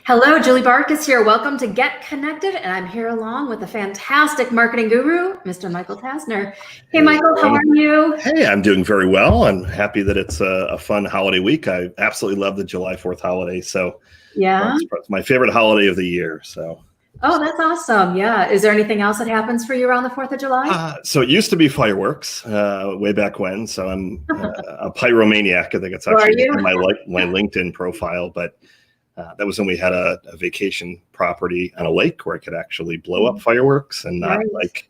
Hello, Julie Barkus here. Welcome to Get Connected, and I'm here along with the fantastic marketing guru, Mr. Michael Tasner. Hey, Michael, how are you? Hey, I'm doing very well. I'm happy that it's a fun holiday week. I absolutely love the July 4th holiday. So Yeah. it's my favorite holiday of the year. So. Oh, that's awesome. Yeah. Is there anything else that happens for you around the 4th of July? So it used to be fireworks way back when. So I'm a pyromaniac. I think it's actually in my LinkedIn profile, but that was when we had a vacation property on a lake where I could actually blow up fireworks and not like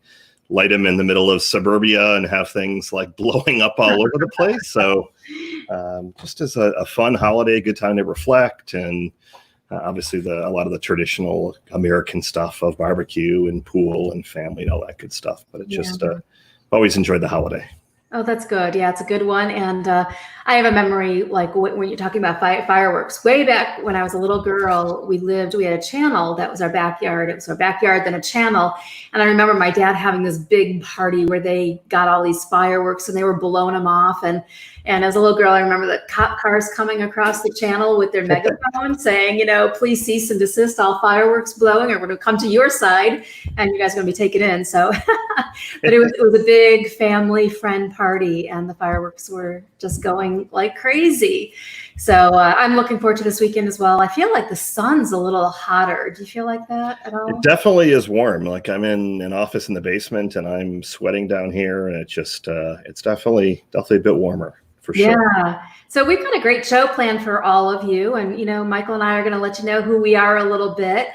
light them in the middle of suburbia and have things like blowing up all over the place. So just as a fun holiday, good time to reflect, and obviously a lot of the traditional American stuff of barbecue and pool and family and all that good stuff. But it just always enjoyed the holiday. Oh, that's good. Yeah, it's a good one. And I have a memory, like when you're talking about fireworks, way back when I was a little girl, we had a channel that was our backyard. It was our backyard, then a channel. And I remember my dad having this big party where they got all these fireworks and they were blowing them off. And as a little girl, I remember the cop cars coming across the channel with their megaphone saying, please cease and desist all fireworks blowing, or we're going to come to your side and you guys are going to be taken in. So, but it was a big family friend party and the fireworks were just going like crazy. So I'm looking forward to this weekend as well. I feel like the sun's a little hotter. Do you feel like that at all? It definitely is warm. Like I'm in an office in the basement and I'm sweating down here, and it's just it's definitely a bit warmer. For sure. Yeah. So we've got a great show planned for all of you. And, Michael and I are going to let you know who we are a little bit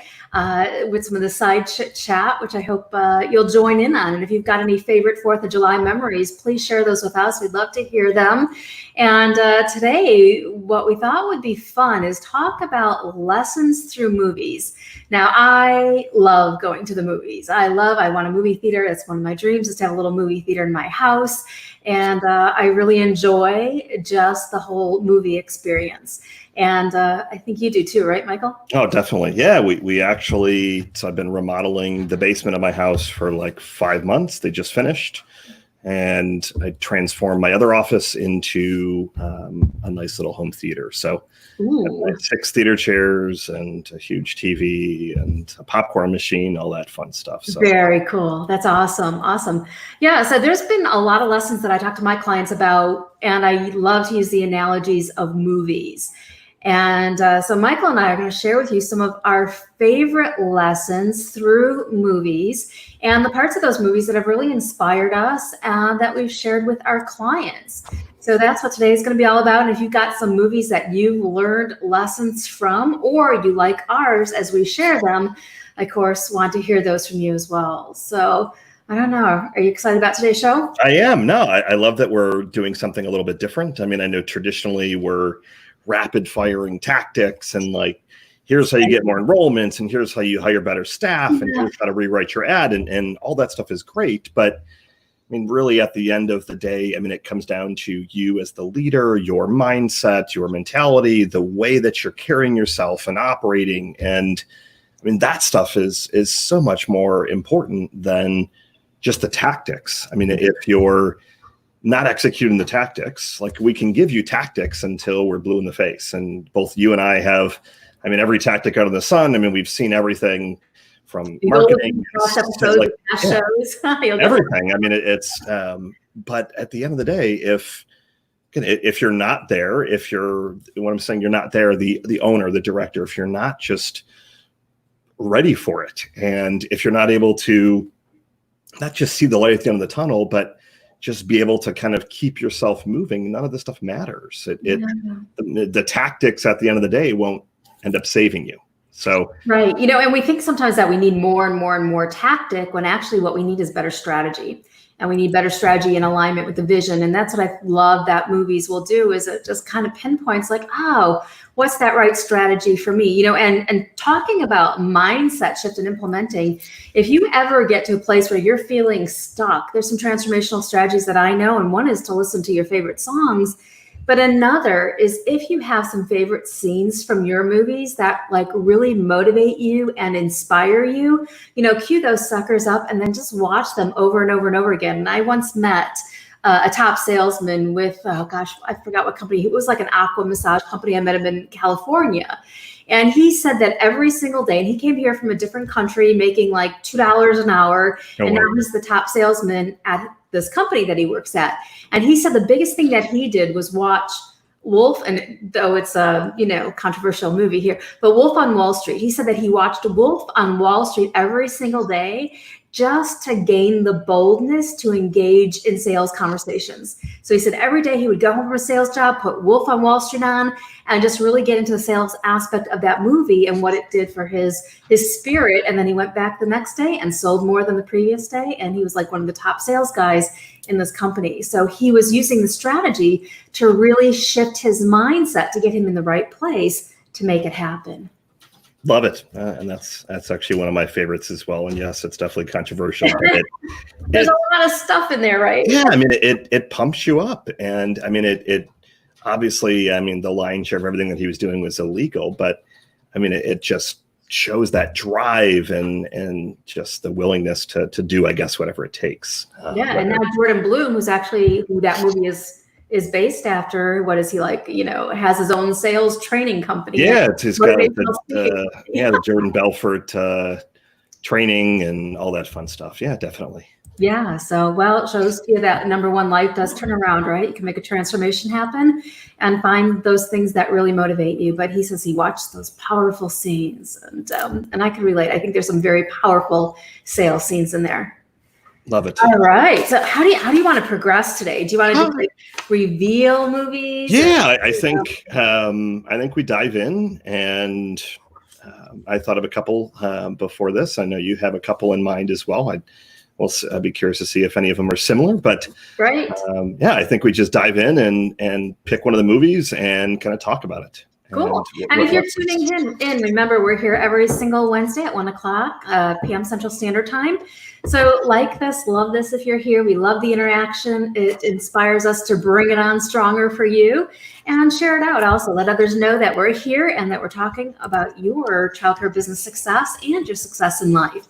with some of the side chat, which I hope you'll join in on. And if you've got any favorite 4th of July memories, please share those with us. We'd love to hear them. And today, what we thought would be fun is talk about lessons through movies. Now, I love going to the movies. I want a movie theater. It's one of my dreams, is to have a little movie theater in my house. And I really enjoy just the whole movie experience. And I think you do too, right, Michael? Oh, definitely. Yeah, we actually, so I've been remodeling the basement of my house for like 5 months. They just finished. And I transformed my other office into a nice little home theater. So I have 6 theater chairs and a huge TV and a popcorn machine, all that fun stuff. So. Very cool. That's awesome. Awesome. Yeah. So there's been a lot of lessons that I talk to my clients about, and I love to use the analogies of movies. And so Michael and I are going to share with you some of our favorite lessons through movies and the parts of those movies that have really inspired us and that we've shared with our clients. So that's what today is going to be all about. And if you've got some movies that you've learned lessons from, or you like ours as we share them, I, of course, want to hear those from you as well. So I don't know. Are you excited about today's show? I am. No, I love that we're doing something a little bit different. I mean, I know traditionally we're rapid firing tactics and like, here's how you get more enrollments and here's how you hire better staff and here's how to rewrite your ad and all that stuff is great. But I mean, really at the end of the day, I mean, it comes down to you as the leader, your mindset, your mentality, the way that you're carrying yourself and operating. And I mean, that stuff is so much more important than just the tactics. I mean, if you're not executing the tactics, like we can give you tactics until we're blue in the face. And both you and I have, I mean, every tactic out of the sun. I mean, we've seen everything from marketing to like, everything. I mean, it's, but at the end of the day, if you're not there, what I'm saying, you're not there, the owner, the director, if you're not just ready for it, and if you're not able to not just see the light at the end of the tunnel, but just be able to kind of keep yourself moving, none of this stuff matters. The tactics at the end of the day won't end up saving you. So right, and we think sometimes that we need more and more and more tactic when actually what we need is better strategy. And we need better strategy in alignment with the vision. And that's what I love that movies will do, is it just kind of pinpoints like, oh, what's that right strategy for me? And talking about mindset shift and implementing, if you ever get to a place where you're feeling stuck, there's some transformational strategies that I know. And one is to listen to your favorite songs. But another is if you have some favorite scenes from your movies that like really motivate you and inspire you, cue those suckers up and then just watch them over and over and over again. And I once met a top salesman with, oh gosh, I forgot what company. It was like an aqua massage company. I met him in California. And he said that every single day, and he came here from a different country making like $2 an hour. Oh, and wow. now he's the top salesman at this company that he works at. And he said the biggest thing that he did was watch Wolf, and though it's a controversial movie here, but Wolf on Wall Street. He said that he watched Wolf on Wall Street every single day just to gain the boldness to engage in sales conversations. So he said every day he would go home from a sales job, put Wolf on Wall Street on, and just really get into the sales aspect of that movie and what it did for his spirit. And then he went back the next day and sold more than the previous day. And he was like one of the top sales guys in this company. So he was using the strategy to really shift his mindset to get him in the right place to make it happen. Love it. And that's actually one of my favorites as well. And yes, it's definitely controversial. But There's a lot of stuff in there, right? Yeah, I mean, it pumps you up. And I mean, it obviously, I mean, the lion's share of everything that he was doing was illegal, but I mean, it just shows that drive and just the willingness to do, I guess, whatever it takes. And now Jordan Bloom, who that movie is based after, what is he like? Has his own sales training company. Yeah, he's got the Jordan Belfort training and all that fun stuff. Yeah, definitely. Yeah. So, well, it shows you that number one, life does turn around, right? You can make a transformation happen and find those things that really motivate you. But he says he watched those powerful scenes, and I can relate. I think there's some very powerful sales scenes in there. Love it. All right. So how do you want to progress today? Do you want to just reveal movies? Yeah, I think we dive in, and I thought of a couple before this. I know you have a couple in mind as well. I'd be curious to see if any of them are similar, but right. I think we just dive in and pick one of the movies and kind of talk about it. Cool. And if you're tuning in, remember we're here every single Wednesday at 1:00 p.m. Central Standard Time. So like this, love this if you're here. We love the interaction. It inspires us to bring it on stronger for you, and share it out. Also, let others know that we're here and that we're talking about your childcare business success and your success in life.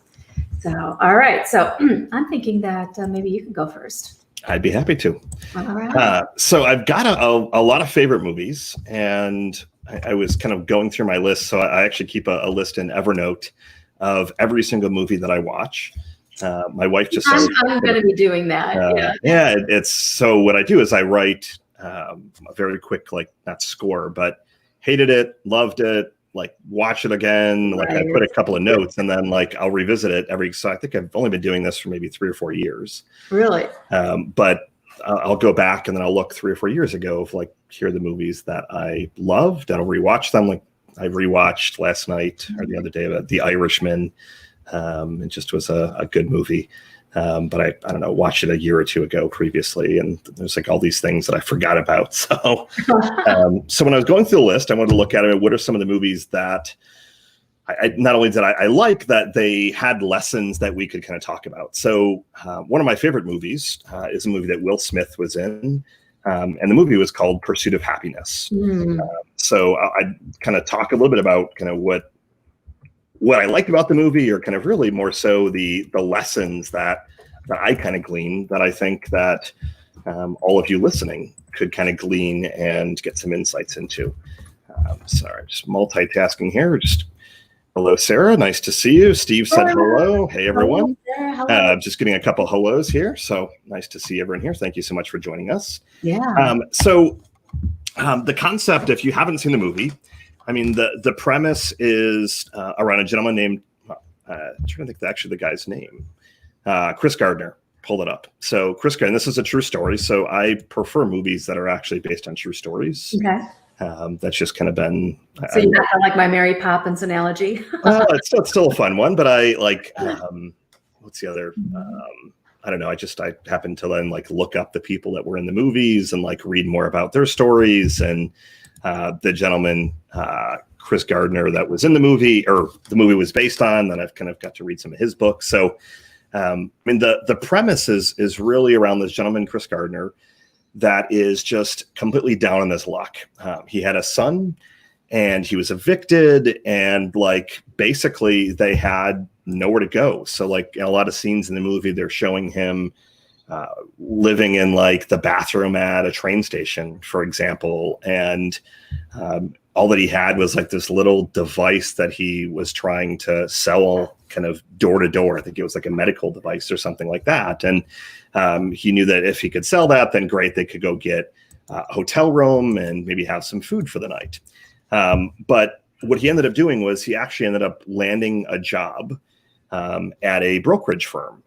So, all right. So I'm thinking that maybe you can go first. I'd be happy to. All right. So I've got a lot of favorite movies, and I was kind of going through my list. So I actually keep a list in Evernote of every single movie that I watch. My wife just I'm going to be doing that. It's so what I do is I write a very quick, not score, but hated it, loved it, watch it again. Like I put a couple of notes, and then I'll revisit it so I think I've only been doing this for maybe 3 or 4 years. Really? But I'll go back and then I'll look 3 or 4 years ago of here are the movies that I loved. I'll rewatch them. I rewatched last night or the other day about The Irishman. It just was a good movie. But I don't know, watched it a year or two ago previously, and there's all these things that I forgot about. So, so when I was going through the list, I wanted to look at it. What are some of the movies that I not only did I like, that they had lessons that we could kind of talk about. So one of my favorite movies is a movie that Will Smith was in. And the movie was called Pursuit of Happiness. So I kind of talk a little bit about kind of what I liked about the movie, or kind of really more so the lessons that I kind of gleaned, that I think that all of you listening could kind of glean and get some insights into. Sorry, just multitasking here. Just hello, Sarah. Nice to see you. Steve said hello. Hey, everyone. Hello. Just getting a couple hellos here. So nice to see everyone here. Thank you so much for joining us. Yeah. So the concept, if you haven't seen the movie, I mean, the premise is around a gentleman named, I'm trying to think actually the guy's name, Chris Gardner. Pulled it up. So Chris Gardner, and this is a true story. So I prefer movies that are actually based on true stories. Okay. That's just kind of been. So you got like my Mary Poppins analogy. It's still a fun one, but I like. What's the other? I don't know. I happened to then look up the people that were in the movies and read more about their stories, and the gentleman Chris Gardner that was in the movie, or the movie was based on. Then I've kind of got to read some of his books. So I mean, the premise is really around this gentleman Chris Gardner that is just completely down on his luck. He had a son, and he was evicted, and basically they had nowhere to go. So in a lot of scenes in the movie, they're showing him living in like the bathroom at a train station, for example. And all that he had was like this little device that he was trying to sell kind of door to door. I think it was like a medical device or something like that. And he knew that if he could sell that, then great, they could go get a hotel room and maybe have some food for the night. But what he ended up doing was he actually ended up landing a job at a brokerage firm.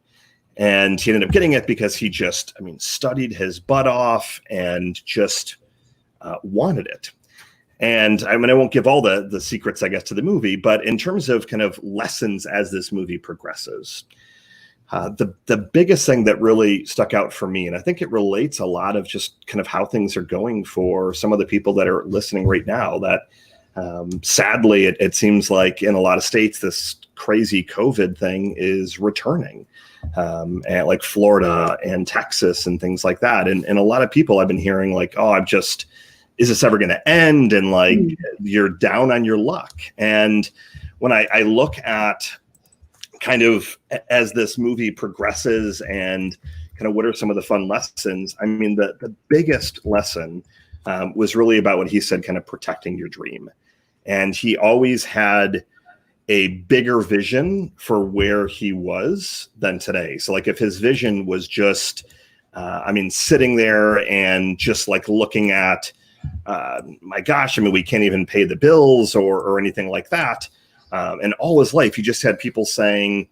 And he ended up getting it because he just, I mean, studied his butt off and just wanted it. And I mean, I won't give all the secrets, I guess, to the movie, but in terms of kind of lessons as this movie progresses, the biggest thing that really stuck out for me, and I think it relates a lot of just kind of how things are going for some of the people that are listening right now, that sadly, it seems like in a lot of states, this crazy COVID thing is returning, and like Florida and Texas and things like that. And a lot of people I've been hearing like, oh, is this ever going to end? And like, you're down on your luck. And when I look at kind of as this movie progresses and kind of what are some of the fun lessons, I mean, the biggest lesson was really about what he said, kind of protecting your dream. And he always had a bigger vision for where he was than today. So like if his vision was just, sitting there and just like looking at, my gosh, I mean, we can't even pay the bills or anything like that. And all his life, he just had people saying,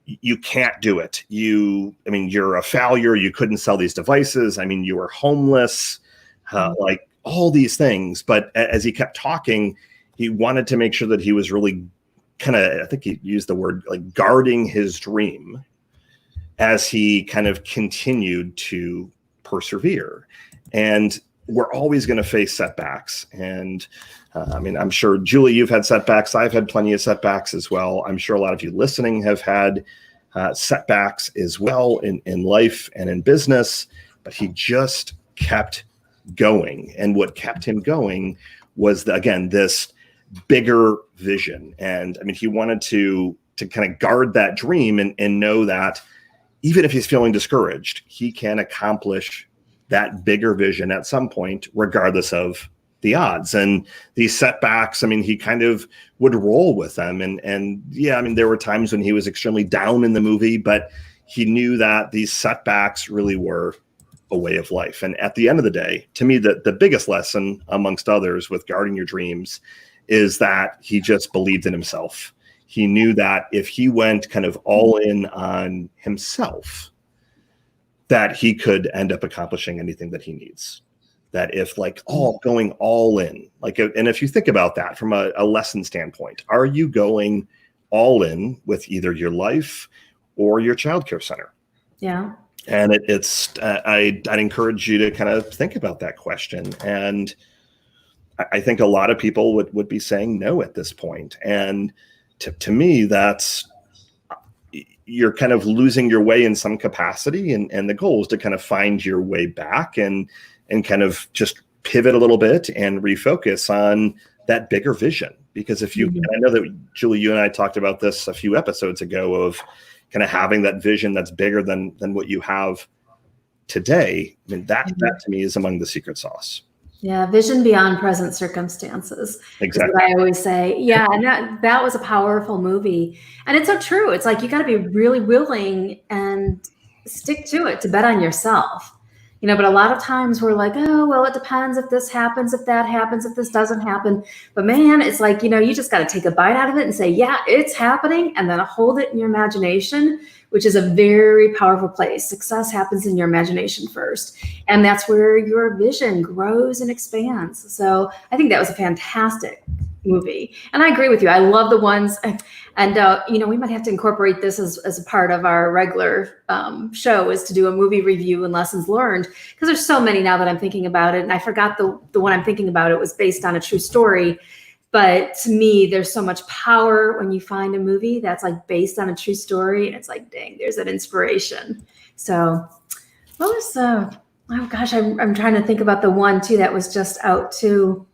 you can't do it. You're a failure. You couldn't sell these devices. I mean, you were homeless, like all these things. But as he kept talking, he wanted to make sure that he was really kind of, I think he used the word like guarding his dream as he kind of continued to persevere. And we're always going to face setbacks. And I'm sure, Julie, you've had setbacks. I've had plenty of setbacks as well. I'm sure a lot of you listening have had setbacks as well in life and in business, but he just kept going. And what kept him going was, again, this bigger vision. And I mean, he wanted to kind of guard that dream and know that even if he's feeling discouraged, he can accomplish that bigger vision at some point, regardless of the odds. And these setbacks, I mean, he kind of would roll with them. And yeah, I mean, there were times when he was extremely down in the movie, but he knew that these setbacks really were a way of life. And at the end of the day, to me, the biggest lesson amongst others with guarding your dreams is that he just believed in himself. He knew that if he went kind of all in on himself, that he could end up accomplishing anything that he needs. That if like going all in, like, and if you think about that from a lesson standpoint, are you going all in with either your life or your childcare center? Yeah. And I'd encourage you to kind of think about that question. And I think a lot of people would be saying no at this point. And to me, you're kind of losing your way in some capacity. And the goal is to kind of find your way back and kind of just pivot a little bit and refocus on that bigger vision. Because if you, and I know that Julie, you and I talked about this a few episodes ago of kind of having that vision that's bigger than what you have today. I mean, that to me is among the secret sauce. Yeah, vision beyond present circumstances. Exactly. Is what I always say. Yeah, and that was a powerful movie. And it's so true. It's like you got to be really willing and stick to it, to bet on yourself. But a lot of times we're like, oh, well, it depends if this happens, if that happens, if this doesn't happen. But man, it's like, you just got to take a bite out of it and say, yeah, it's happening. And then hold it in your imagination, which is a very powerful place. Success happens in your imagination first. And that's where your vision grows and expands. So I think that was a fantastic movie. And I agree with you. I love the ones, and we might have to incorporate this as a part of our regular show, is to do a movie review and lessons learned, because there's so many now that I'm thinking about it. And I forgot the one I'm thinking about. It was based on a true story. But to me, there's so much power when you find a movie that's like based on a true story. And it's like, dang, there's an inspiration. So what was oh gosh, I'm trying to think about the one too that was just out too.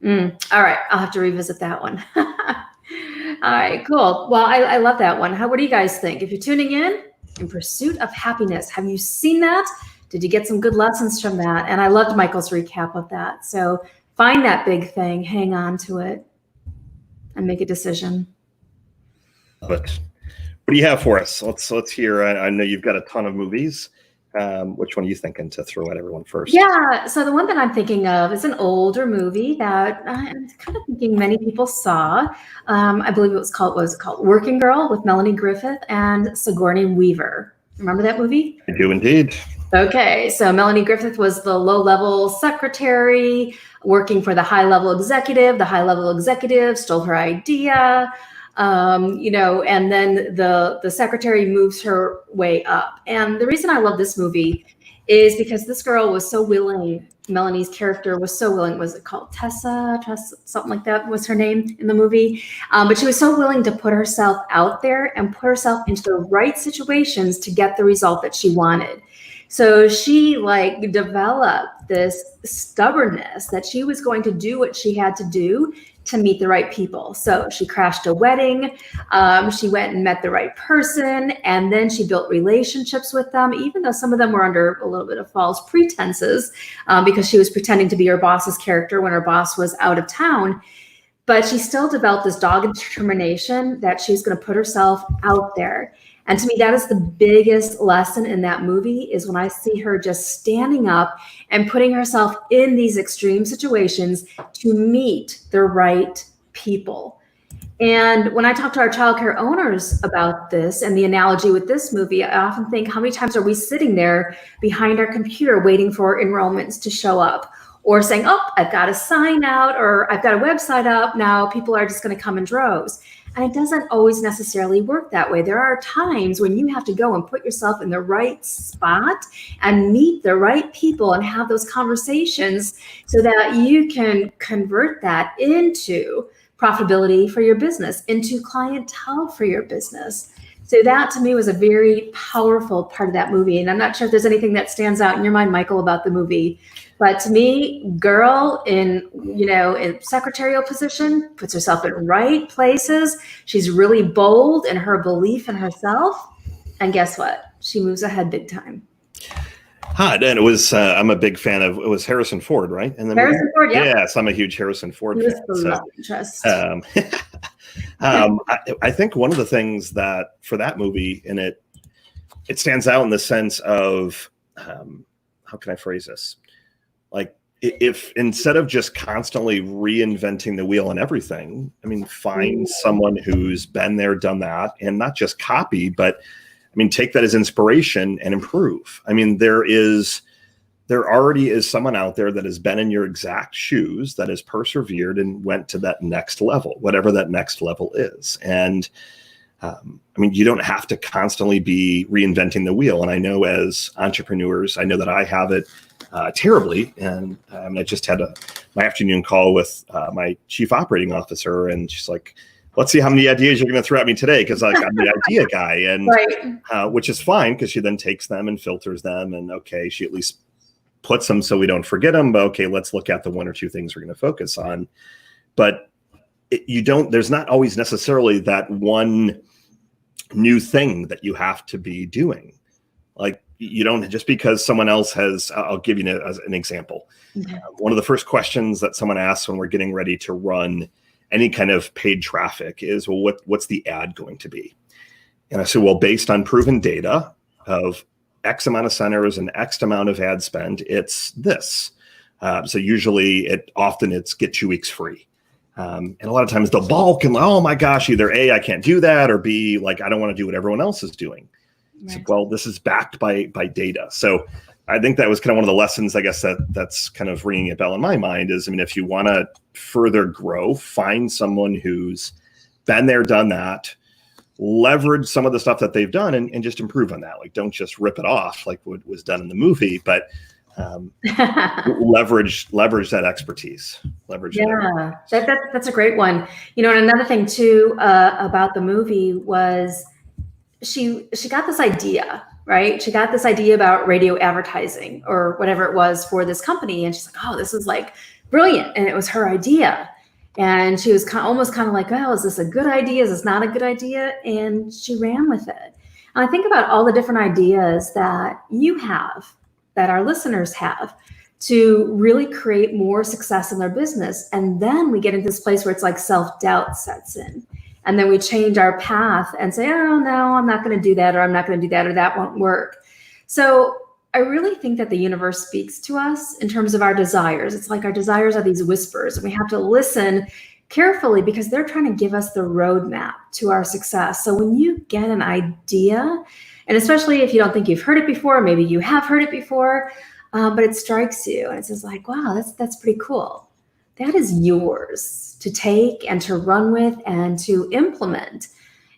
All right, I'll have to revisit that one. All right, cool. Well, I love that one. What do you guys think? If you're tuning in, In Pursuit of Happiness. Have you seen that? Did you get some good lessons from that? And I loved Michael's recap of that. So find that big thing, hang on to it, and make a decision. But what do you have for us? Let's hear. I know you've got a ton of movies. Which one are you thinking to throw at everyone first? Yeah, so the one that I'm thinking of is an older movie that I'm kind of thinking many people saw. I believe it was called Working Girl with Melanie Griffith and Sigourney Weaver. Remember that movie? I do indeed. Okay, so Melanie Griffith was the low-level secretary working for the high-level executive. The high-level executive stole her idea, and then the secretary moves her way up. And the reason I love this movie is because this girl was so willing. Melanie's character was so willing. Was it called Tessa, something like that was her name in the movie? But she was so willing to put herself out there and put herself into the right situations to get the result that she wanted. So she developed this stubbornness that she was going to do what she had to do to meet the right people. So she crashed a wedding, she went and met the right person, and then she built relationships with them, even though some of them were under a little bit of false pretenses, because she was pretending to be her boss's character when her boss was out of town. But she still developed this dogged determination that she was going to put herself out there. And to me, that is the biggest lesson in that movie, is when I see her just standing up and putting herself in these extreme situations to meet the right people. And when I talk to our childcare owners about this and the analogy with this movie, I often think, how many times are we sitting there behind our computer waiting for enrollments to show up? Or saying, oh, I've got a sign out, or I've got a website up, now people are just going to come in droves. And it doesn't always necessarily work that way. There are times when you have to go and put yourself in the right spot and meet the right people and have those conversations so that you can convert that into profitability for your business, into clientele for your business. So that to me was a very powerful part of that movie. And I'm not sure if there's anything that stands out in your mind, Michael, about the movie. But to me, girl in secretarial position, puts herself in right places. She's really bold in her belief in herself. And guess what? She moves ahead big time. And it was, I'm a big fan of, it was Harrison Ford, right? And then Harrison Ford, yeah. Yes, I'm a huge Harrison Ford fan. Love interest. I think one of the things that for that movie, and it stands out in the sense of, how can I phrase this? Like, if instead of just constantly reinventing the wheel and everything, I mean, find someone who's been there, done that, and not just copy, but I mean, take that as inspiration and improve. I mean, there already is someone out there that has been in your exact shoes, that has persevered and went to that next level, whatever that next level is. And I mean, you don't have to constantly be reinventing the wheel. And I know as entrepreneurs, I know that I have it terribly. And I just had my afternoon call with my chief operating officer, and she's like, let's see how many ideas you're going to throw at me today, because I'm the idea guy, and right. Which is fine, because she then takes them and filters them, and okay, she at least puts them so we don't forget them. But okay, let's look at the one or two things we're going to focus on. But there's not always necessarily that one new thing that you have to be doing. Like, you don't, just because someone else has, I'll give you as an example. Okay. One of the first questions that someone asks when we're getting ready to run any kind of paid traffic is, well, what's the ad going to be? And I said, well, based on proven data of X amount of centers and X amount of ad spend, it's this. So usually it's get 2 weeks free. And a lot of times they'll balk and, oh my gosh, either A, I can't do that, or B, like, I don't want to do what everyone else is doing. Right. So, well, this is backed by data. So I think that was kind of one of the lessons, I guess, that's kind of ringing a bell in my mind is, I mean, if you want to further grow, find someone who's been there, done that, leverage some of the stuff that they've done and just improve on that. Like, don't just rip it off like what was done in the movie, but leverage that expertise. That's a great one. And another thing too about the movie was she got this idea, right? She got this idea about radio advertising or whatever it was for this company, and she's like, "Oh, this is like brilliant!" And it was her idea, and she was almost kind of like, "Oh, is this a good idea? Is this not a good idea?" And she ran with it. And I think about all the different ideas that you have, that our listeners have, to really create more success in their business. And then we get into this place where it's like self-doubt sets in. And then we change our path and say, oh, no, I'm not going to do that, or I'm not going to do that, or that won't work. So I really think that the universe speaks to us in terms of our desires. It's like our desires are these whispers, and we have to listen carefully because they're trying to give us the roadmap to our success. So when you get an idea, and especially if you don't think you've heard it before, maybe you have heard it before, but it strikes you and it says like, wow, that's pretty cool. That is yours to take and to run with and to implement.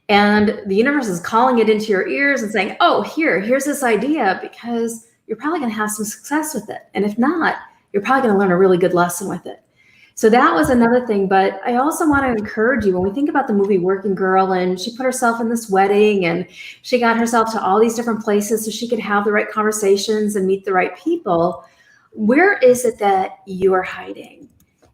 And the universe is calling it into your ears and saying, oh, here's this idea, because you're probably going to have some success with it. And if not, you're probably going to learn a really good lesson with it. So that was another thing. But I also want to encourage you, when we think about the movie Working Girl, and she put herself in this wedding and she got herself to all these different places so she could have the right conversations and meet the right people. Where is it that you are hiding?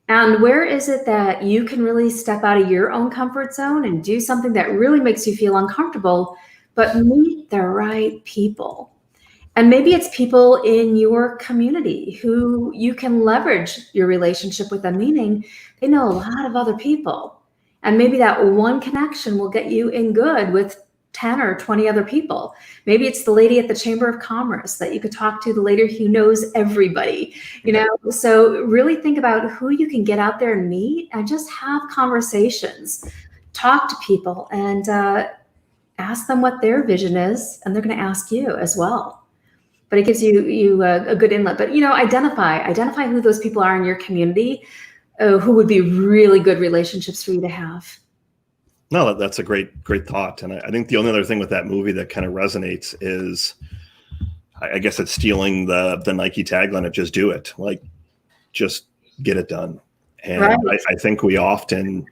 And where is it that you can really step out of your own comfort zone and do something that really makes you feel uncomfortable, but meet the right people? And maybe it's people in your community who you can leverage your relationship with them, meaning they know a lot of other people. And maybe that one connection will get you in good with 10 or 20 other people. Maybe it's the lady at the Chamber of Commerce that you could talk to, the lady who knows everybody, you know? So really think about who you can get out there and meet and just have conversations, talk to people, and ask them what their vision is, and they're going to ask you as well. But it gives you a good inlet. But, you know, identify who those people are in your community, who would be really good relationships for you to have. No, that's a great thought. And I think the only other thing with that movie that kind of resonates is, I guess it's stealing the Nike tagline of just do it. Like, just get it done. And right. I think we often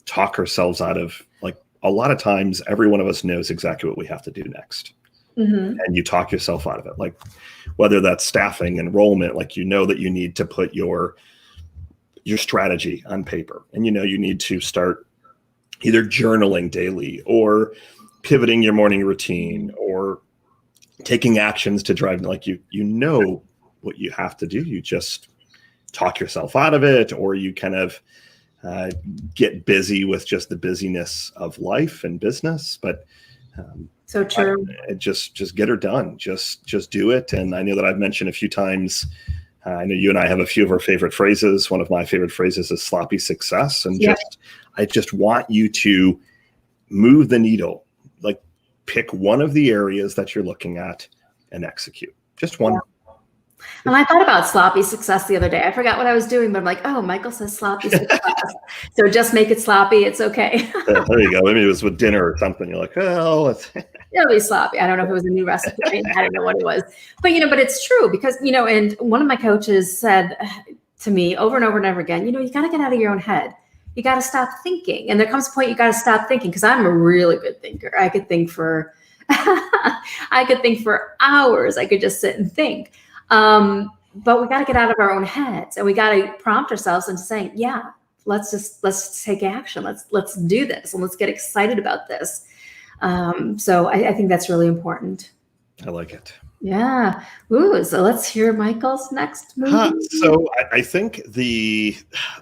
talk ourselves out of, like, a lot of times every one of us knows exactly what we have to do next. Mm-hmm. And you talk yourself out of it. Like, whether that's staffing, enrollment, like, you know that you need to put your strategy on paper, and you know you need to start either journaling daily or pivoting your morning routine or taking actions to drive, like, you know what you have to do. You just talk yourself out of it, or you kind of get busy with just the busyness of life and business. But so true. Just get her done. Just do it. And I know that I've mentioned a few times, I know you and I have a few of our favorite phrases. One of my favorite phrases is sloppy success. And I just want you to move the needle, like, pick one of the areas that you're looking at and execute. Just one. Yeah. And I thought about sloppy success the other day. I forgot what I was doing, but I'm like, oh, Michael says sloppy success. So just make it sloppy. It's okay. There you go. Maybe it was with dinner or something. You're like, oh, it'll be sloppy. I don't know if it was a new recipe. I don't know what it was. But, but it's true because, and one of my coaches said to me over and over and over again, you got to get out of your own head. You got to stop thinking. And there comes a point you got to stop thinking, because I'm a really good thinker. I could think for hours. I could just sit and think. But we got to get out of our own heads, and we got to prompt ourselves into saying, yeah, let's take action. Let's do this, and let's get excited about this. So I think that's really important. I like it. Yeah. Ooh, so let's hear Michael's next movie. So I think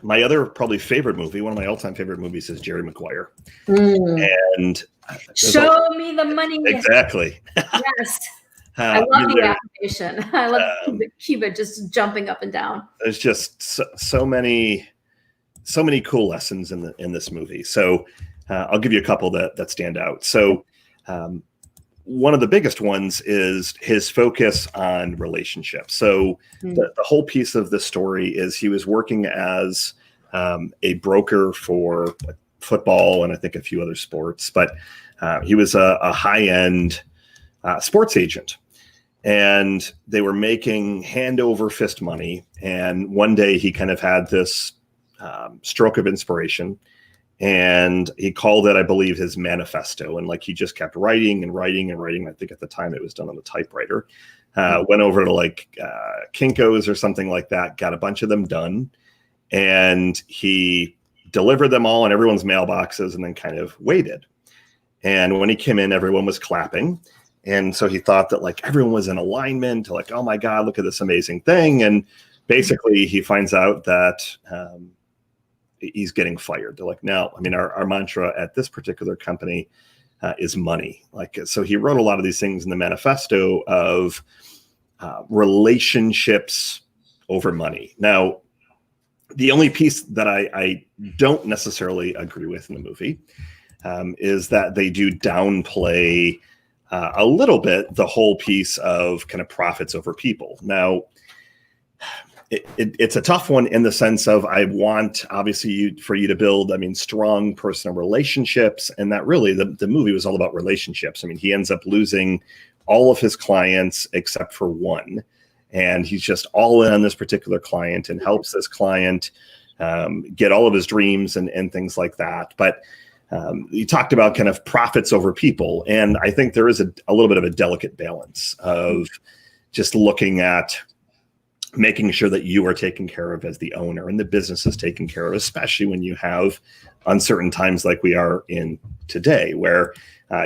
my other probably favorite movie, one of my all-time favorite movies, is Jerry Maguire. And show me the money. Exactly. Yes. I love the affirmation. I love Cuba just jumping up and down. There's just so many cool lessons in this movie. So I'll give you a couple that stand out. So one of the biggest ones is his focus on relationships. So the whole piece of the story is he was working as a broker for football and I think a few other sports, but he was a high-end sports agent. And they were making hand over fist money. And one day he kind of had this stroke of inspiration, and he called it, I believe, his manifesto. And like, he just kept writing and writing and writing. I think at the time it was done on the typewriter. Went over to like Kinko's or something like that, got a bunch of them done. And he delivered them all in everyone's mailboxes and then kind of waited. And when he came in, everyone was clapping. And so he thought that like everyone was in alignment, like, oh my God, look at this amazing thing. And basically he finds out that he's getting fired. They're like, no, I mean, our mantra at this particular company is money. Like, so he wrote a lot of these things in the manifesto of relationships over money. Now, the only piece that I don't necessarily agree with in the movie is that they do downplay a little bit the whole piece of kind of profits over people. Now, it's a tough one in the sense of I want obviously for you to build, I mean, strong personal relationships, and that really the movie was all about relationships. I mean, he ends up losing all of his clients except for one, and he's just all in on this particular client and helps this client get all of his dreams and things like that. But you talked about kind of profits over people, and I think there is a little bit of a delicate balance of just looking at making sure that you are taken care of as the owner and the business is taken care of, especially when you have uncertain times like we are in today, where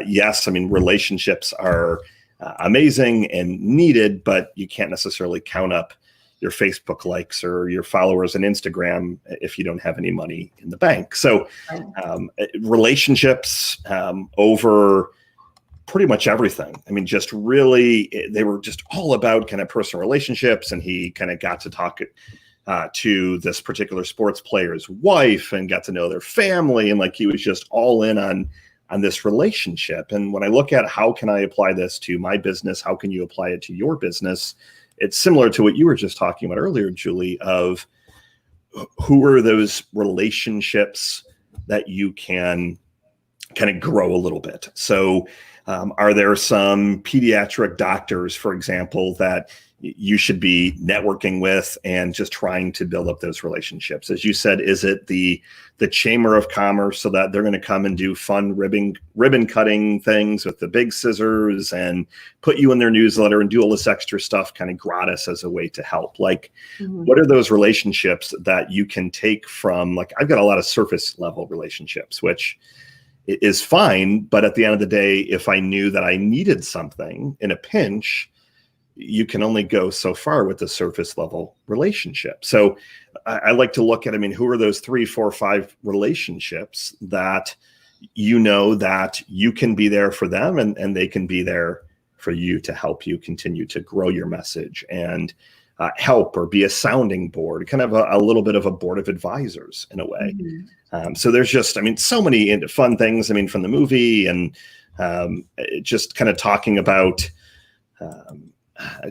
yes, I mean, relationships are amazing and needed, but you can't necessarily count up your Facebook likes or your followers on Instagram if you don't have any money in the bank. So relationships over pretty much everything. I mean, just really, they were just all about kind of personal relationships. And he kind of got to talk to this particular sports player's wife and got to know their family. And like, he was just all in on this relationship. And when I look at how can I apply this to my business, how can you apply it to your business? It's similar to what you were just talking about earlier, Julie, of who are those relationships that you can kind of grow a little bit. So are there some pediatric doctors, for example, that you should be networking with and just trying to build up those relationships? As you said, is it the Chamber of Commerce, so that they're going to come and do fun ribbon cutting things with the big scissors and put you in their newsletter and do all this extra stuff kind of gratis as a way to help? Like, what are those relationships that you can take from, like, I've got a lot of surface level relationships, which is fine. But at the end of the day, if I knew that I needed something in a pinch, you can only go so far with the surface level relationship. So I like to look at, I mean, who are those 3, 4, 5 relationships that you know that you can be there for them and they can be there for you to help you continue to grow your message and help or be a sounding board, kind of a little bit of a board of advisors in a way. So there's just, I mean, so many fun things, I mean, from the movie, and just kind of talking about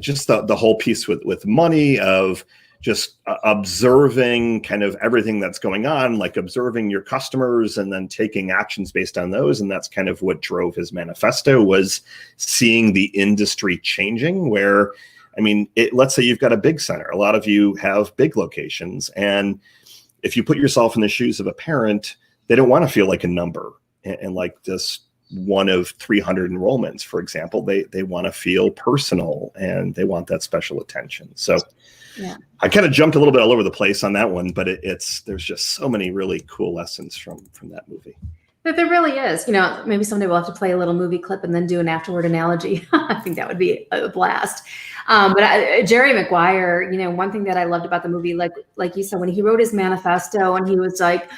just the whole piece with money, of just observing kind of everything that's going on, like observing your customers and then taking actions based on those. And that's kind of what drove his manifesto, was seeing the industry changing, where, I mean, let's say you've got a big center. A lot of you have big locations. And if you put yourself in the shoes of a parent, they don't want to feel like a number and like this one of 300 enrollments, for example. They want to feel personal and they want that special attention. So yeah, I kind of jumped a little bit all over the place on that one, but there's just so many really cool lessons from that movie. There really is. You know, maybe someday we'll have to play a little movie clip and then do an afterward analogy. I think that would be a blast. But Jerry Maguire, you know, one thing that I loved about the movie, like you said, when he wrote his manifesto and he was like,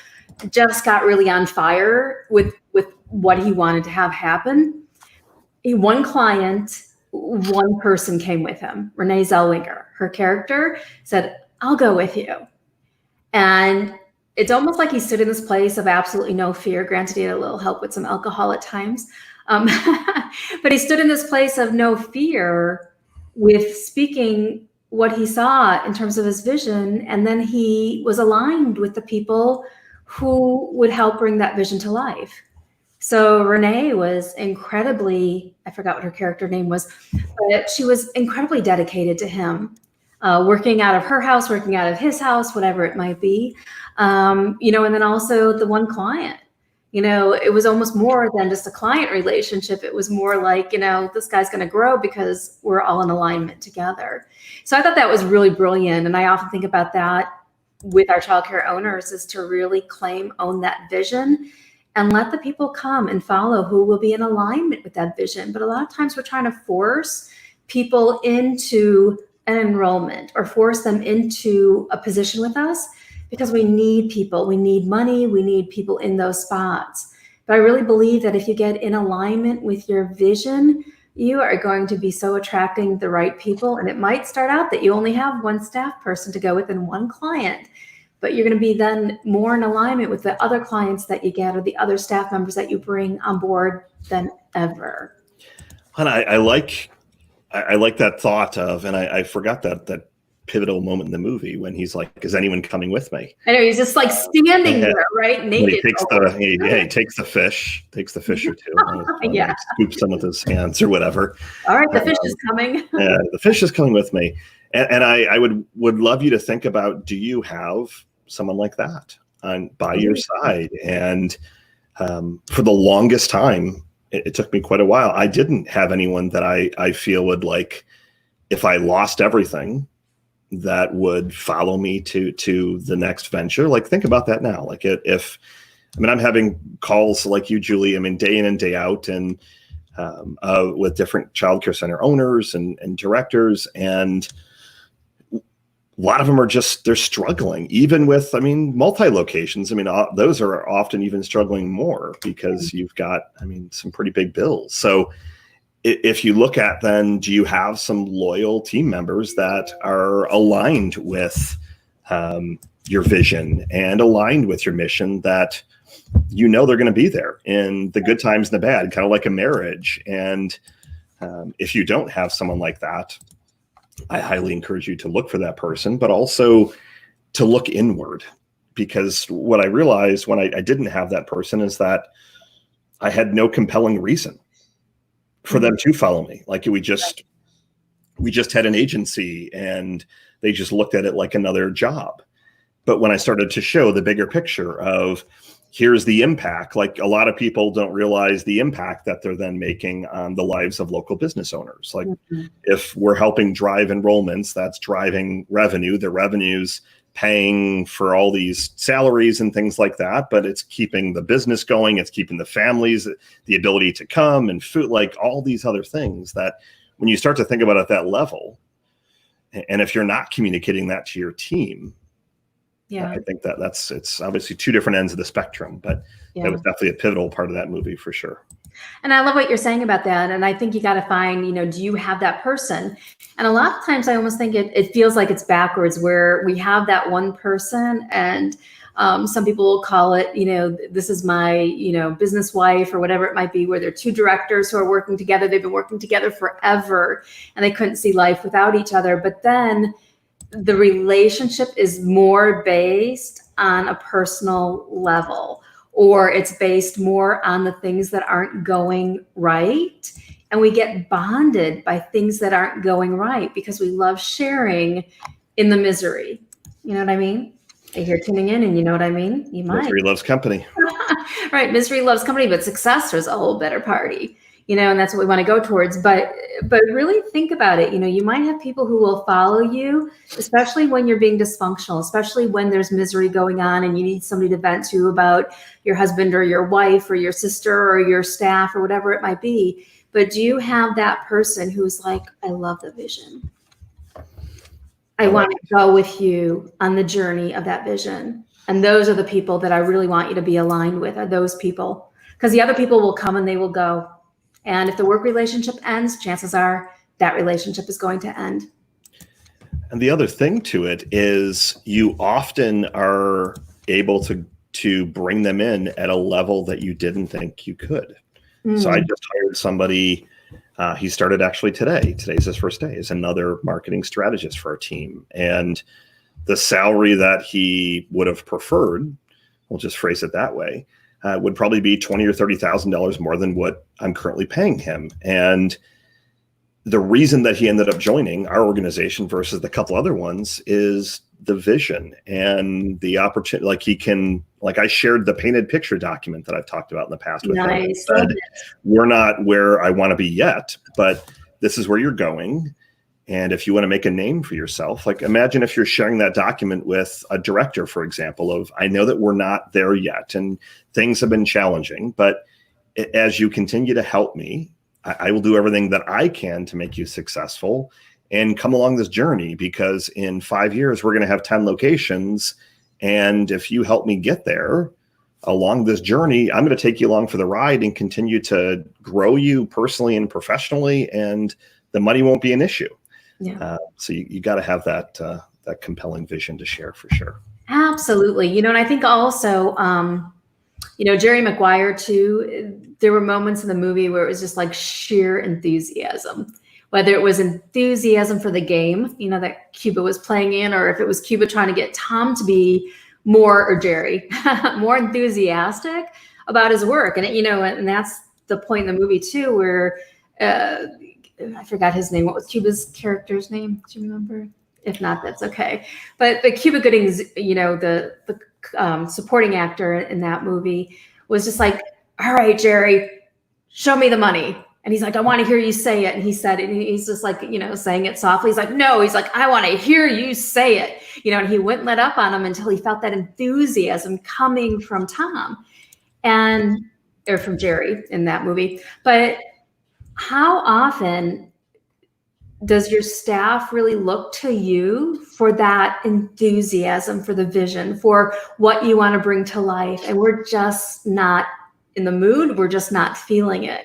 just got really on fire with what he wanted to have happen. One client, one person came with him, Renee Zellweger. Her character said, "I'll go with you." And it's almost like he stood in this place of absolutely no fear. Granted, he had a little help with some alcohol at times. But he stood in this place of no fear with speaking what he saw in terms of his vision. And then he was aligned with the people who would help bring that vision to life. So Renee was incredibly, I forgot what her character name was, but she was incredibly dedicated to him, working out of her house, working out of his house, whatever it might be. You know, and then also the one client, you know, it was almost more than just a client relationship. It was more like, you know, this guy's going to grow because we're all in alignment together. So I thought that was really brilliant. And I often think about that with our childcare owners, is to really claim, own that vision, and let the people come and follow who will be in alignment with that vision. But a lot of times we're trying to force people into an enrollment or force them into a position with us because we need people, we need money, we need people in those spots. But I really believe that if you get in alignment with your vision, you are going to be so attracting the right people. And it might start out that you only have one staff person to go with and one client, but you're going to be then more in alignment with the other clients that you get or the other staff members that you bring on board than ever. And I like that thought of, and I forgot that pivotal moment in the movie when he's like, "Is anyone coming with me?" I know he's just like standing there, right, naked. He takes the fish or two, Yeah, scoops them with his hands or whatever. All right, the fish is coming. Yeah, the fish is coming with me, and I would love you to think about: do you have someone like that by your side? And for the longest time, it took me quite a while. I didn't have anyone that I feel would, like, if I lost everything, that would follow me to the next venture. Like, think about that now. Like, I'm having calls like you, Julie, I mean, day in and day out, and with different childcare center owners and directors, and a lot of them are they're struggling, even with, multi-locations. Those are often even struggling more because you've got, some pretty big bills. So if you look at, then, do you have some loyal team members that are aligned with your vision and aligned with your mission, that they're going to be there in the good times and the bad, kind of like a marriage? And if you don't have someone like that, I highly encourage you to look for that person, but also to look inward, because what I realized when I didn't have that person is that I had no compelling reason for them to follow me. Like, we just had an agency and they just looked at it like another job. But when I started to show the bigger picture of, here's the impact, like, a lot of people don't realize the impact that they're then making on the lives of local business owners. Like, if we're helping drive enrollments, that's driving revenue. The revenue's paying for all these salaries and things like that, but it's keeping the business going. It's keeping the families, the ability to come, and food, like all these other things that when you start to think about it at that level, and if you're not communicating that to your team, I think it's obviously two different ends of the spectrum, but that was definitely a pivotal part of that movie for sure. And I love what you're saying about that. And I think you got to find, do you have that person? And a lot of times I almost think it feels like it's backwards, where we have that one person, and some people will call it, this is my, business wife or whatever it might be, where they're two directors who are working together. They've been working together forever and they couldn't see life without each other. But then the relationship is more based on a personal level, or it's based more on the things that aren't going right. And we get bonded by things that aren't going right because we love sharing in the misery. You know what I mean? I hear tuning in, and you know what I mean? You might. Misery loves company. Right. Misery loves company, but success is a whole better party. And that's what we want to go towards. But really think about it. You might have people who will follow you, especially when you're being dysfunctional, especially when there's misery going on and you need somebody to vent to about your husband or your wife or your sister or your staff or whatever it might be. But do you have that person who's like, I love the vision. I want to go with you on the journey of that vision. And those are the people that I really want you to be aligned with, are those people. Because the other people will come and they will go. And if the work relationship ends, chances are that relationship is going to end. And the other thing to it is, you often are able to bring them in at a level that you didn't think you could. So I just hired somebody. He started actually today. Today's his first day. Is another marketing strategist for our team. And the salary that he would have preferred, we'll just phrase it that way, would probably be $20,000 or $30,000 more than what I'm currently paying him. And the reason that he ended up joining our organization versus the couple other ones is the vision and the opportunity. Like I shared the painted picture document that I've talked about in the past with him. I said, we're not where I want to be yet, but this is where you're going. And if you want to make a name for yourself, like imagine if you're sharing that document with a director, for example, of, I know that we're not there yet and things have been challenging, but as you continue to help me, I will do everything that I can to make you successful and come along this journey, because in 5 years, we're going to have 10 locations. And if you help me get there along this journey, I'm going to take you along for the ride and continue to grow you personally and professionally. And the money won't be an issue. Yeah. So you got to have that compelling vision to share, for sure. Absolutely. And I think also, Jerry Maguire too, there were moments in the movie where it was just like sheer enthusiasm, whether it was enthusiasm for the game, that Cuba was playing in, or if it was Cuba trying to get Tom to be or Jerry, more enthusiastic about his work. And, and that's the point in the movie too, where, I forgot his name. What was Cuba's character's name? Do you remember? If not, that's okay. But Cuba Gooding's, the supporting actor in that movie was just like, all right, Jerry, show me the money. And he's like, I want to hear you say it. And he said it, and he's just like, saying it softly. He's like, no, he's like, I want to hear you say it. And he wouldn't let up on him until he felt that enthusiasm coming from Tom or from Jerry in that movie. But how often does your staff really look to you for that enthusiasm, for the vision, for what you want to bring to life? And we're just not in the mood. We're just not feeling it.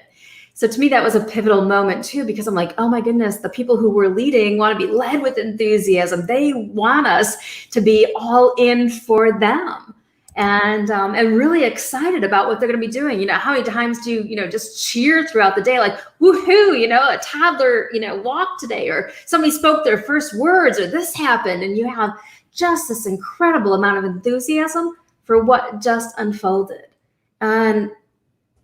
So to me, that was a pivotal moment too, because I'm like, oh my goodness, the people who we're leading want to be led with enthusiasm. They want us to be all in for them. And really excited about what they're going to be doing. How many times do you, just cheer throughout the day, like, woohoo, a toddler, walked today, or somebody spoke their first words, or this happened. And you have just this incredible amount of enthusiasm for what just unfolded. And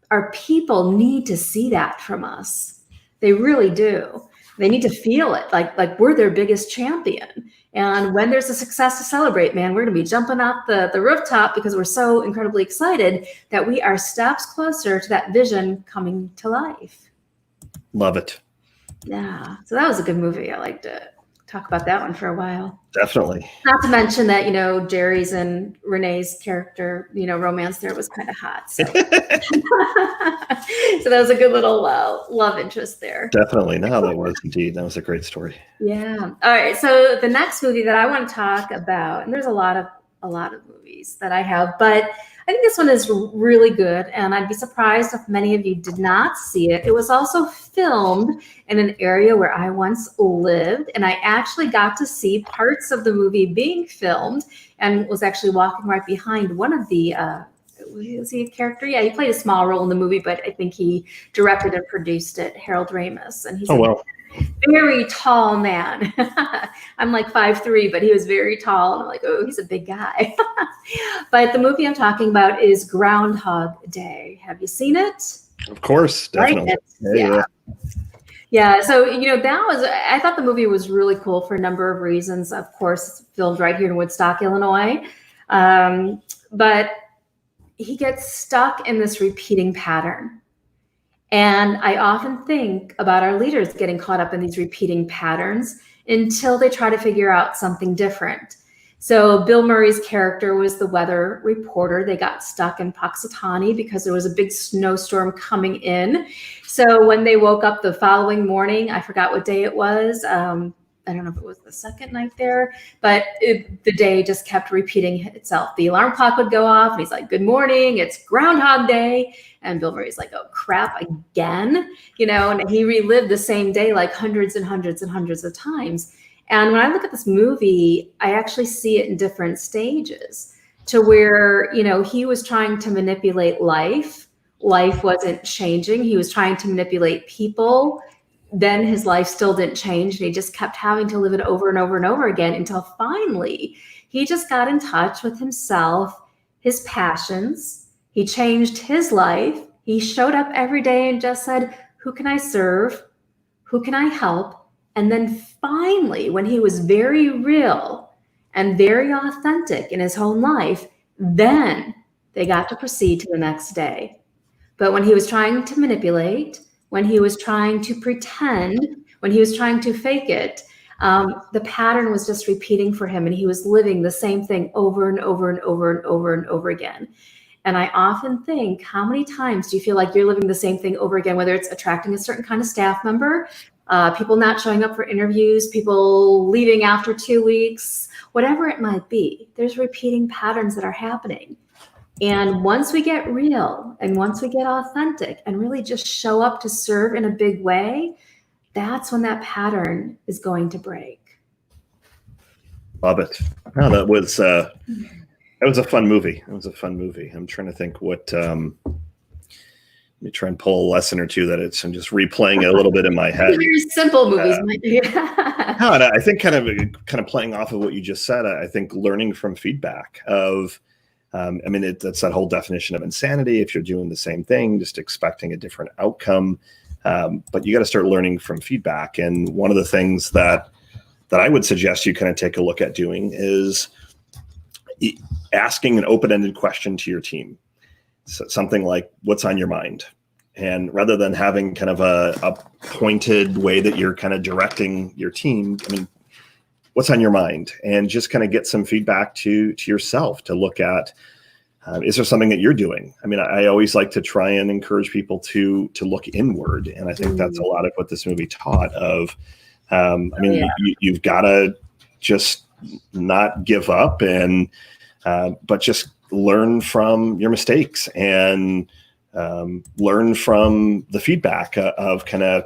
our people need to see that from us. They really do. They need to feel it, like we're their biggest champion. And when there's a success to celebrate, man, we're going to be jumping off the rooftop because we're so incredibly excited that we are steps closer to that vision coming to life. Love it. Yeah. So that was a good movie. I liked it. Talk about that one for a while. Definitely. Not to mention that, Jerry's and Renee's character, romance there was kind of hot. So, so that was a good little love interest there. Definitely. No, that was indeed. That was a great story. Yeah. All right. So the next movie that I want to talk about, and there's a lot of movies that I have, but I think this one is really good, and I'd be surprised if many of you did not see it. It was also filmed in an area where I once lived, and I actually got to see parts of the movie being filmed, and was actually walking right behind one of the, was he a character? Yeah, he played a small role in the movie, but I think he directed and produced it, Harold Ramis. And he's very tall man. I'm like 5'3", but he was very tall. And I'm like, oh, he's a big guy. But the movie I'm talking about is Groundhog Day. Have you seen it? Of course, definitely. Right? Yeah. So, I thought the movie was really cool for a number of reasons. Of course, it's filmed right here in Woodstock, Illinois. But he gets stuck in this repeating pattern. And I often think about our leaders getting caught up in these repeating patterns until they try to figure out something different. So Bill Murray's character was the weather reporter. They got stuck in Punxsutawney because there was a big snowstorm coming in. So when they woke up the following morning, I forgot what day it was. I don't know if it was the second night there, but the day just kept repeating itself. The alarm clock would go off and he's like, good morning, it's Groundhog Day. And Bill Murray's like, oh crap, again, and he relived the same day like hundreds and hundreds and hundreds of times. And when I look at this movie, I actually see it in different stages to where, he was trying to manipulate life. Life wasn't changing. He was trying to manipulate people. Then his life still didn't change, and he just kept having to live it over and over and over again until finally he just got in touch with himself, his passions. He changed his life. He showed up every day and just said, who can I serve? Who can I help? And then finally, when he was very real and very authentic in his own life, then they got to proceed to the next day. But when he was trying to manipulate, when he was trying to pretend, when he was trying to fake it, the pattern was just repeating for him, and he was living the same thing over and over and over and over and over again. And I often think, how many times do you feel like you're living the same thing over again, whether it's attracting a certain kind of staff member, people not showing up for interviews, people leaving after 2 weeks, whatever it might be. There's repeating patterns that are happening. And once we get real and once we get authentic and really just show up to serve in a big way, that's when that pattern is going to break. Love it. No, that was a fun movie. It was a fun movie. I'm trying to think what, let me try and pull a lesson or two I'm just replaying it a little bit in my head. Very simple movies might be. No, and I think kind of playing off of what you just said, I think learning from feedback of, that's that whole definition of insanity. If you're doing the same thing, just expecting a different outcome, but you got to start learning from feedback. And one of the things that I would suggest you kind of take a look at doing is asking an open-ended question to your team. So something like, what's on your mind? And rather than having kind of a pointed way that you're kind of directing your team, what's on your mind? And just kind of get some feedback to yourself to look at, is there something that you're doing? I always like to try and encourage people to look inward. And I think that's a lot of what this movie taught of, you've got to just not give up but just learn from your mistakes and learn from the feedback of kind of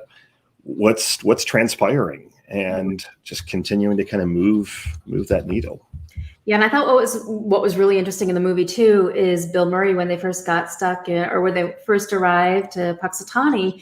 what's transpiring and just continuing to kind of move that needle. Yeah, and I thought what was really interesting in the movie too is Bill Murray, when they first got stuck or when they first arrived to Punxsutawney,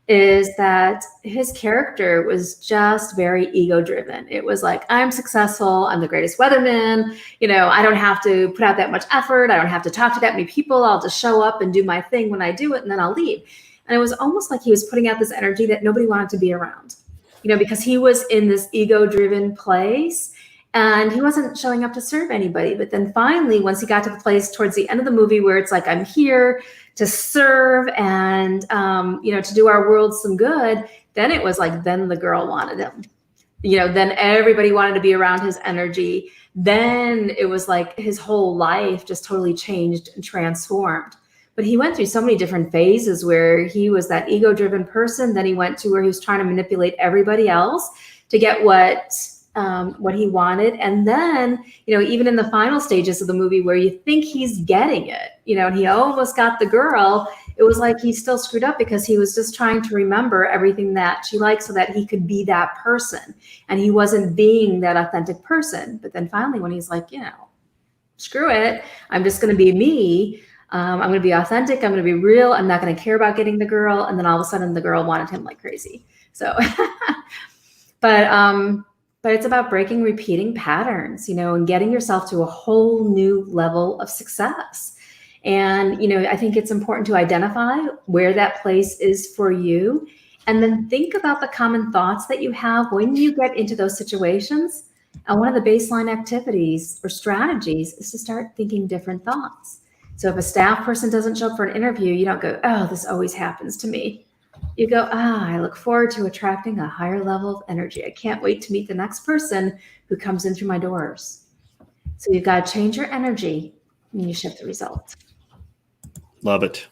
is that his character was just very ego driven. It was like, I'm successful, I'm the greatest weatherman, I don't have to put out that much effort, I don't have to talk to that many people, I'll just show up and do my thing when I do it, and then I'll leave. And it was almost like he was putting out this energy that nobody wanted to be around, because he was in this ego driven place. And he wasn't showing up to serve anybody. But then finally, once he got to the place towards the end of the movie where it's like, I'm here to serve and, to do our world some good, then it was like, then the girl wanted him. Then everybody wanted to be around his energy. Then it was like his whole life just totally changed and transformed. But he went through so many different phases where he was that ego-driven person. Then he went to where he was trying to manipulate everybody else to get what he wanted. And then, even in the final stages of the movie where you think he's getting it, and he almost got the girl, it was like he still screwed up because he was just trying to remember everything that she liked so that he could be that person. And he wasn't being that authentic person. But then finally, when he's like, screw it, I'm just going to be me. I'm going to be authentic. I'm going to be real. I'm not going to care about getting the girl. And then all of a sudden the girl wanted him like crazy. So, but it's about breaking repeating patterns, and getting yourself to a whole new level of success. And, I think it's important to identify where that place is for you, and then think about the common thoughts that you have when you get into those situations. And one of the baseline activities or strategies is to start thinking different thoughts. So if a staff person doesn't show up for an interview, you don't go, oh, this always happens to me. You go, I look forward to attracting a higher level of energy. I can't wait to meet the next person who comes in through my doors. So you've got to change your energy and you shift the result. Love it.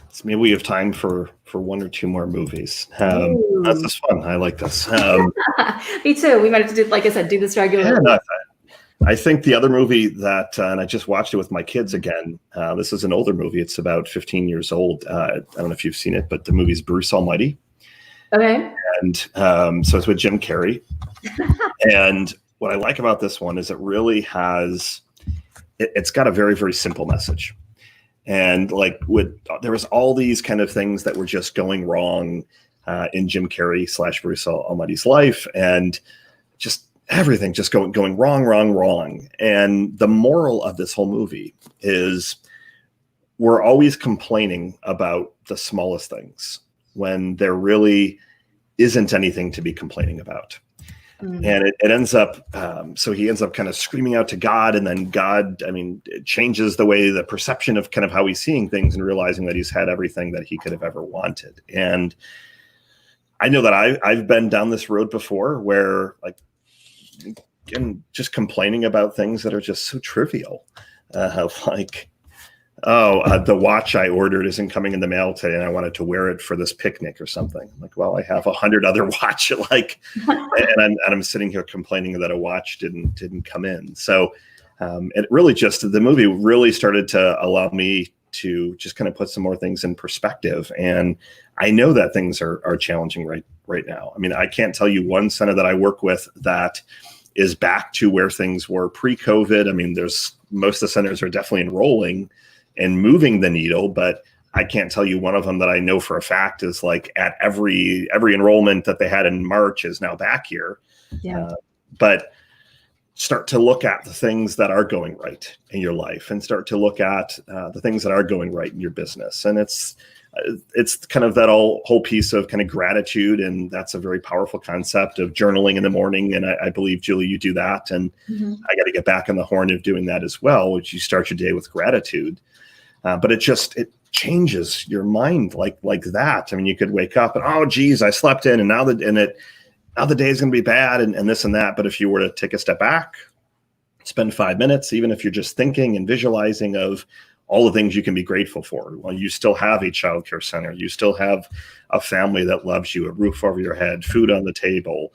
So maybe we have time for one or two more movies. That's just fun. I like this. Me too. We might have to do, like I said, do this regularly. Yeah, no, I think the other movie that, and I just watched it with my kids again. This is an older movie. It's about 15 years old. I don't know if you've seen it, but the movie's Bruce Almighty. Okay. And so it's with Jim Carrey. And what I like about this one is it really has, it's got a very, very simple message. And there was all these kind of things that were just going wrong in Jim Carrey / Bruce Almighty's life. And just everything just going wrong. And the moral of this whole movie is we're always complaining about the smallest things when there really isn't anything to be complaining about. Mm-hmm. And it ends up, so he ends up kind of screaming out to God, and then God, it changes the perception of kind of how he's seeing things and realizing that he's had everything that he could have ever wanted. And I know that I've been down this road before where like, and just complaining about things that are just so trivial. Like, the watch I ordered isn't coming in the mail today, and I wanted to wear it for this picnic or something. I'm like, well, I have 100 other watch, like, and I'm sitting here complaining that a watch didn't come in. So it really just, the movie really started to allow me to just kind of put some more things in perspective. And I know that things are challenging right now. I mean, I can't tell you one center that I work with that is back to where things were pre-COVID. I mean, most of the centers are definitely enrolling and moving the needle, but I can't tell you one of them that I know for a fact is like at every enrollment that they had in March is now back here. Yeah. But start to look at the things that are going right in your life and start to look at the things that are going right in your business. And it's kind of that whole piece of kind of gratitude. And that's a very powerful concept of journaling in the morning. And I believe, Julie, you do that. And I got to get back on the horn of doing that as well, which you start your day with gratitude. But it changes your mind like that. I mean, you could wake up and, oh, geez, I slept in, and now the day is going to be bad and this and that. But if you were to take a step back, spend 5 minutes, even if you're just thinking and visualizing of all the things you can be grateful for. Well, you still have a childcare center. You still have a family that loves you, a roof over your head, food on the table.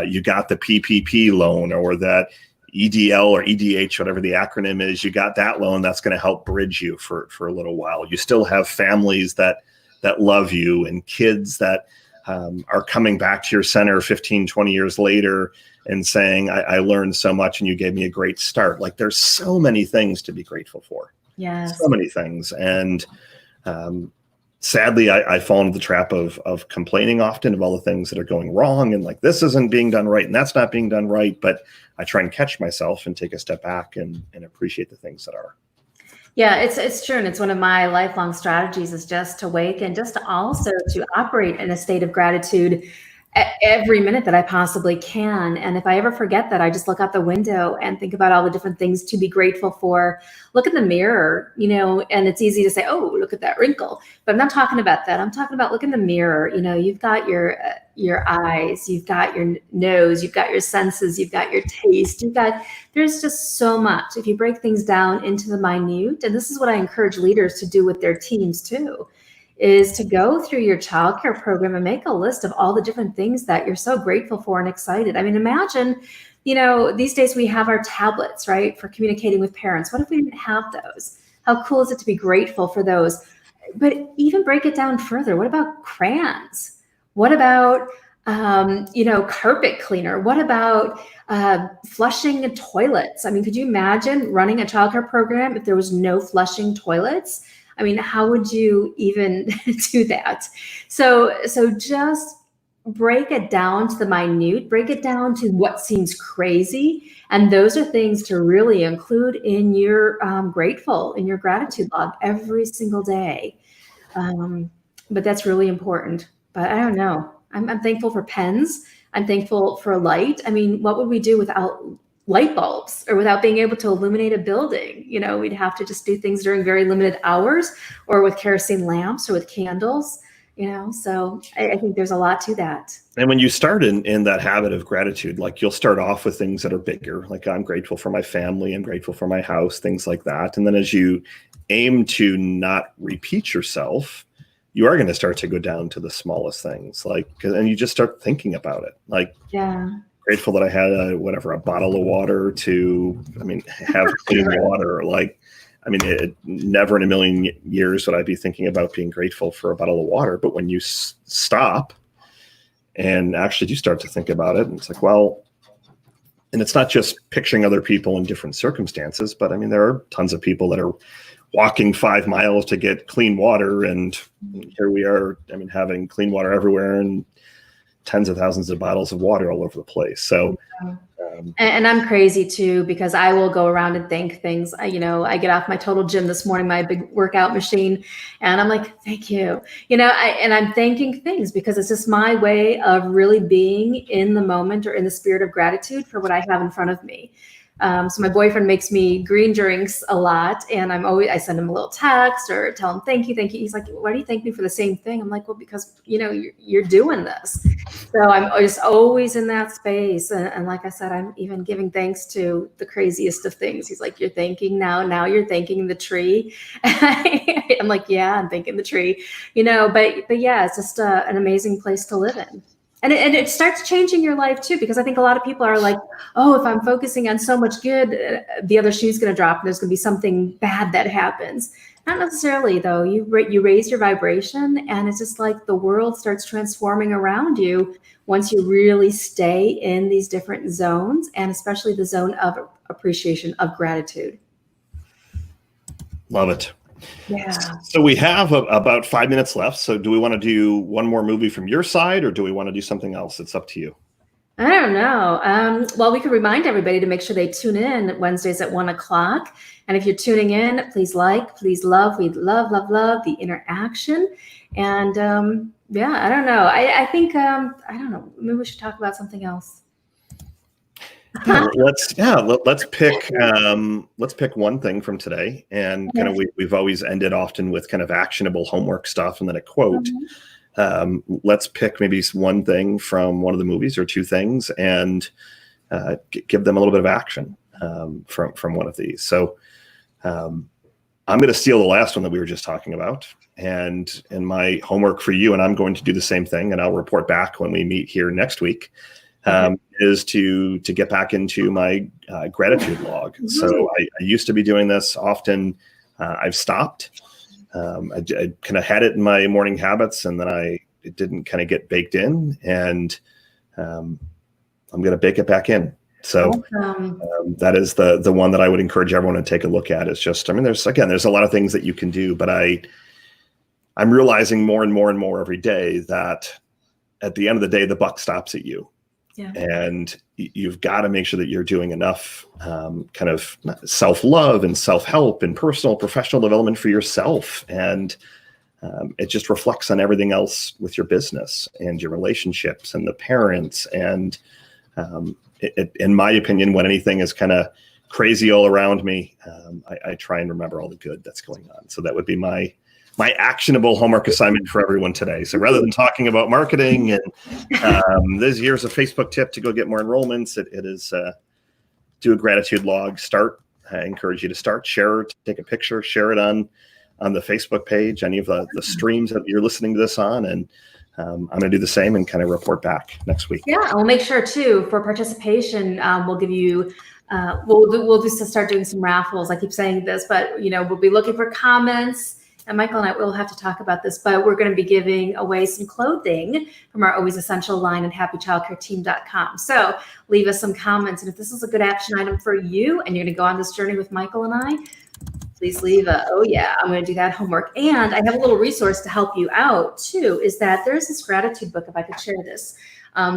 You got the PPP loan or that EDL or EDH, whatever the acronym is. You got that loan that's going to help bridge you for a little while. You still have families that love you and kids that are coming back to your center 15, 20 years later and saying, I learned so much and you gave me a great start. Like, there's so many things to be grateful for. Yes. So many things. And sadly, I fall into the trap of complaining often of all the things that are going wrong and like, this isn't being done right and that's not being done right. But I try and catch myself and take a step back and appreciate the things that are. Yeah, it's true. And it's one of my lifelong strategies is just to wake and just to also to operate in a state of gratitude every minute that I possibly can. And if I ever forget that, I just look out the window and think about all the different things to be grateful for. Look in the mirror, and it's easy to say, oh, look at that wrinkle. But I'm not talking about that. I'm talking about look in the mirror. You've got your eyes, you've got your nose, you've got your senses, you've got your taste, there's just so much. If you break things down into the minute, and this is what I encourage leaders to do with their teams too, is to go through your childcare program and make a list of all the different things that you're so grateful for and excited. I mean, imagine, these days we have our tablets, right, for communicating with parents. What if we didn't have those? How cool is it to be grateful for those? But even break it down further. What about crayons? What about, carpet cleaner? What about flushing toilets? I mean, could you imagine running a childcare program if there was no flushing toilets? I mean, how would you even do that? So just break it down to the minute, break it down to what seems crazy. And those are things to really include in your in your gratitude log every single day. But that's really important. But I don't know. I'm thankful for pens. I'm thankful for light. I mean, what would we do without light bulbs or without being able to illuminate a building? We'd have to just do things during very limited hours or with kerosene lamps or with candles, so I think there's a lot to that. And when you start in that habit of gratitude, like you'll start off with things that are bigger, like I'm grateful for my family, I'm grateful for my house, things like that. And then as you aim to not repeat yourself, you are going to start to go down to the smallest things, and you just start thinking about it. Like, yeah. Grateful that I had a bottle of water to, have clean water. Never in a million years would I be thinking about being grateful for a bottle of water. But when you stop and actually do start to think about it, and it's like, well, and it's not just picturing other people in different circumstances, but there are tons of people that are walking 5 miles to get clean water. And here we are, having clean water everywhere and tens of thousands of bottles of water all over the place. So, and I'm crazy too, because I will go around and thank things. I get off my Total Gym this morning, my big workout machine, and I'm like, thank you. And I'm thanking things because it's just my way of really being in the moment or in the spirit of gratitude for what I have in front of me. So my boyfriend makes me green drinks a lot, and I send him a little text or tell him thank you. He's like, why do you thank me for the same thing? I'm like, well, because you're doing this. So I'm just always in that space, and like I said, I'm even giving thanks to the craziest of things. He's like, you're thanking now you're thanking the tree. I'm like, yeah, I'm thanking the tree, but yeah, it's just an amazing place to live in. And it starts changing your life too, because I think a lot of people are like, oh, if I'm focusing on so much good, the other shoe's going to drop and there's going to be something bad that happens. Not necessarily, though. You raise your vibration, and it's just like the world starts transforming around you once you really stay in these different zones, and especially the zone of appreciation, of gratitude. Love it. Yeah. So we have about 5 minutes left. So do we want to do one more movie from your side, or do we want to do something else? It's up to you. I don't know. Well, we could remind everybody to make sure they tune in Wednesdays at 1:00. And if you're tuning in, please please love. We'd love the interaction. And yeah, I don't know. I think, I don't know. Maybe we should talk about something else. Let's pick one thing from today, and kind of we've always ended often with kind of actionable homework stuff and then a quote. Let's pick maybe one thing from one of the movies or two things, and give them a little bit of action from one of these. So I'm going to steal the last one that we were just talking about, and my homework for you, and I'm going to do the same thing, and I'll report back when we meet here next week. Is to get back into my gratitude log. So I used to be doing this often. I've stopped. I kind of had it in my morning habits, and then it didn't kind of get baked in, and I'm going to bake it back in. So that is the one that I would encourage everyone to take a look at. It's just, there's a lot of things that you can do, but I'm realizing more and more and more every day that at the end of the day, the buck stops at you. Yeah. And you've got to make sure that you're doing enough kind of self-love and self-help and personal, professional development for yourself. And it just reflects on everything else with your business and your relationships and the parents. And in my opinion, when anything is kind of crazy all around me, I try and remember all the good that's going on. So that would be my actionable homework assignment for everyone today. So rather than talking about marketing and this year's a Facebook tip to go get more enrollments, it is do a gratitude log. I encourage you to start, share it, take a picture, share it on the Facebook page, any of the streams that you're listening to this on. And I'm going to do the same and kind of report back next week. Yeah, we'll make sure too for participation. We'll give you, we'll just start doing some raffles. I keep saying this, but we'll be looking for comments. And Michael and I will have to talk about this, but we're going to be giving away some clothing from our Always Essential line at happychildcareteam.com. So leave us some comments. And if this is a good action item for you and you're going to go on this journey with Michael and I, please leave oh yeah, I'm going to do that homework. And I have a little resource to help you out too, is that there's this gratitude book, if I could share this.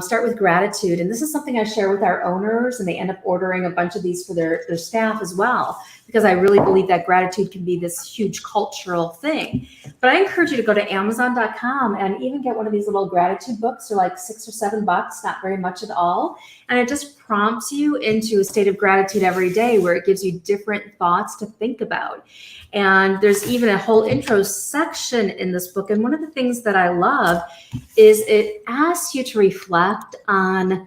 Start with gratitude. And this is something I share with our owners, and they end up ordering a bunch of these for their staff as well, because I really believe that gratitude can be this huge cultural thing. But I encourage you to go to Amazon.com and even get one of these little gratitude books. They're like $6 or $7, not very much at all. And it just prompts you into a state of gratitude every day, where it gives you different thoughts to think about. And there's even a whole intro section in this book. And one of the things that I love is it asks you to reflect on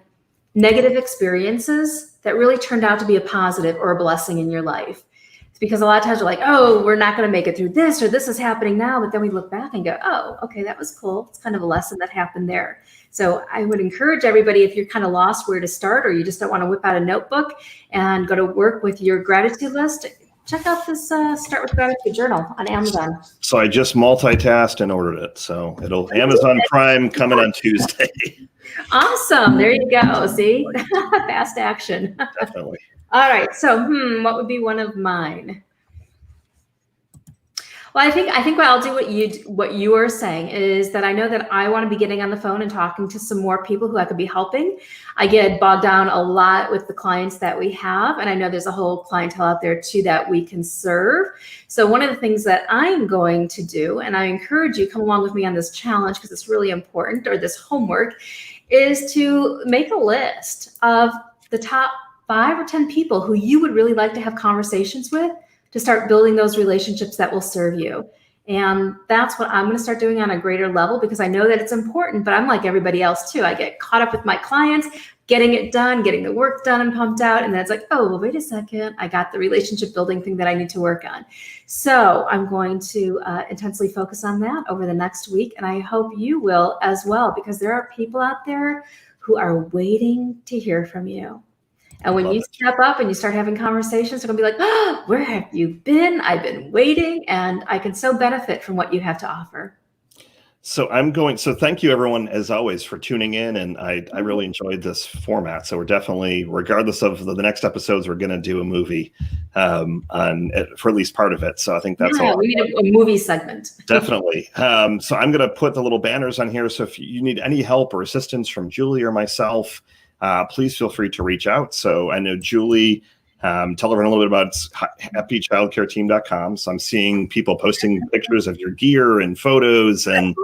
negative experiences that really turned out to be a positive or a blessing in your life. It's because a lot of times we're like, oh, we're not going to make it through this, or this is happening now. But then we look back and go, oh, okay, that was cool. It's kind of a lesson that happened there. So I would encourage everybody, if you're kind of lost where to start, or you just don't want to whip out a notebook and go to work with your gratitude list, check out this Start with Gratitude journal on Amazon. So I just multitasked and ordered it. So it'll Amazon Prime coming on Tuesday. Awesome. There you go. See, fast action. Definitely. All right. So, what would be one of mine? Well, I think what I'll do, what you are saying is that I know that I want to be getting on the phone and talking to some more people who I could be helping. I get bogged down a lot with the clients that we have, and I know there's a whole clientele out there too that we can serve. So one of the things that I'm going to do, and I encourage you, come along with me on this challenge because it's really important, or this homework, is to make a list of the top 5 or 10 people who you would really like to have conversations with to start building those relationships that will serve you. And that's what I'm going to start doing on a greater level, because I know that it's important, but I'm like everybody else too. I get caught up with my clients, getting it done, getting the work done and pumped out. And then it's like, oh, well, wait a second. I got the relationship building thing that I need to work on. So I'm going to intensely focus on that over the next week. And I hope you will as well, because there are people out there who are waiting to hear from you. And when you step up and you start having conversations, they're going to be like, oh, where have you been? I've been waiting, and I can so benefit from what you have to offer. So thank you everyone, as always, for tuning in. And I really enjoyed this format. So we're definitely, regardless of the next episodes, we're going to do a movie for at least part of it. So I think that's all. We need a movie segment. Definitely. So I'm going to put the little banners on here. So if you need any help or assistance from Julie or myself, please feel free to reach out. So I know Julie, tell everyone a little bit about happychildcareteam.com. So I'm seeing people posting pictures of your gear and photos, and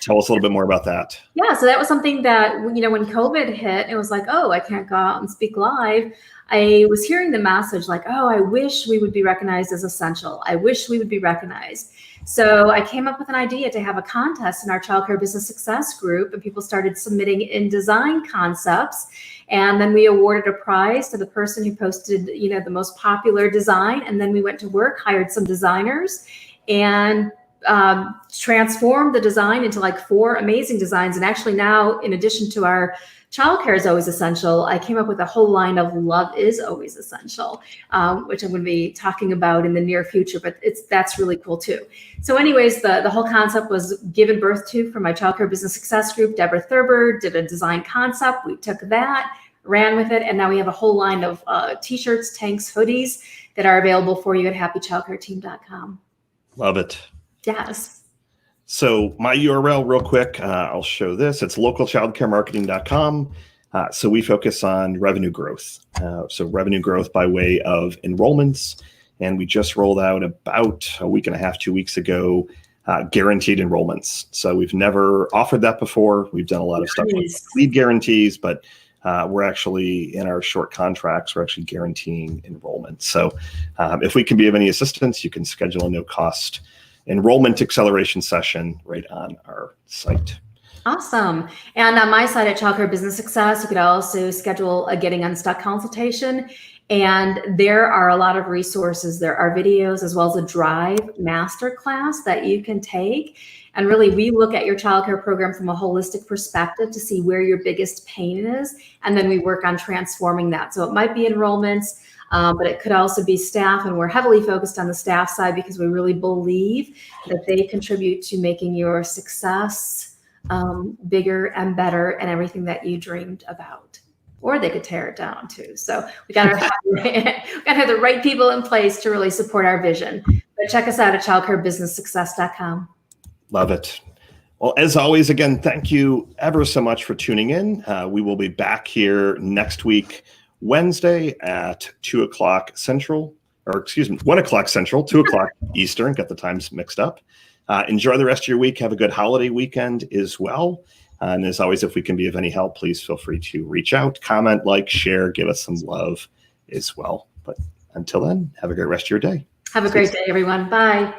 tell us a little bit more about that. Yeah, so that was something that, when COVID hit, it was like, oh, I can't go out and speak live. I was hearing the message like, oh, I wish we would be recognized as essential. I wish we would be recognized. So I came up with an idea to have a contest in our Childcare Business Success group, and people started submitting in-design concepts. And then we awarded a prize to the person who posted, the most popular design. And then we went to work, hired some designers, and transformed the design into like 4 amazing designs. And actually now, in addition to our Childcare is Always Essential, I came up with a whole line of Love is Always Essential, which I'm going to be talking about in the near future, but that's really cool too. So anyways, the whole concept was given birth to from my Childcare Business Success group. Deborah Thurber did a design concept. We took that, ran with it, and now we have a whole line of t-shirts, tanks, hoodies that are available for you at happychildcareteam.com. Love it. Yes. So my URL real quick, I'll show this. It's localchildcaremarketing.com. So we focus on revenue growth. So revenue growth by way of enrollments. And we just rolled out about a week and a half, 2 weeks ago, guaranteed enrollments. So we've never offered that before. We've done a lot of stuff with lead guarantees, but we're actually, in our short contracts, we're actually guaranteeing enrollment. So if we can be of any assistance, you can schedule a no-cost enrollment acceleration session right on our site. Awesome. And on my side at Childcare Business Success, you could also schedule a Getting Unstuck consultation. And there are a lot of resources. There are videos as well as a Drive masterclass that you can take. And really, we look at your childcare program from a holistic perspective to see where your biggest pain is. And then we work on transforming that. So it might be enrollments, but it could also be staff. And we're heavily focused on the staff side because we really believe that they contribute to making your success bigger and better and everything that you dreamed about. Or they could tear it down too. So we got to have the right people in place to really support our vision. But check us out at childcarebusinesssuccess.com. Love it. Well, as always, again, thank you ever so much for tuning in. We will be back here next week, Wednesday at 2 o'clock Central, or excuse me, 1 o'clock Central, 2 o'clock Eastern. Got the times mixed up. Enjoy the rest of your week. Have a good holiday weekend as well. And as always, if we can be of any help, please feel free to reach out, comment, like, share, give us some love as well. But until then, have a great rest of your day. Have a great day, everyone. Bye.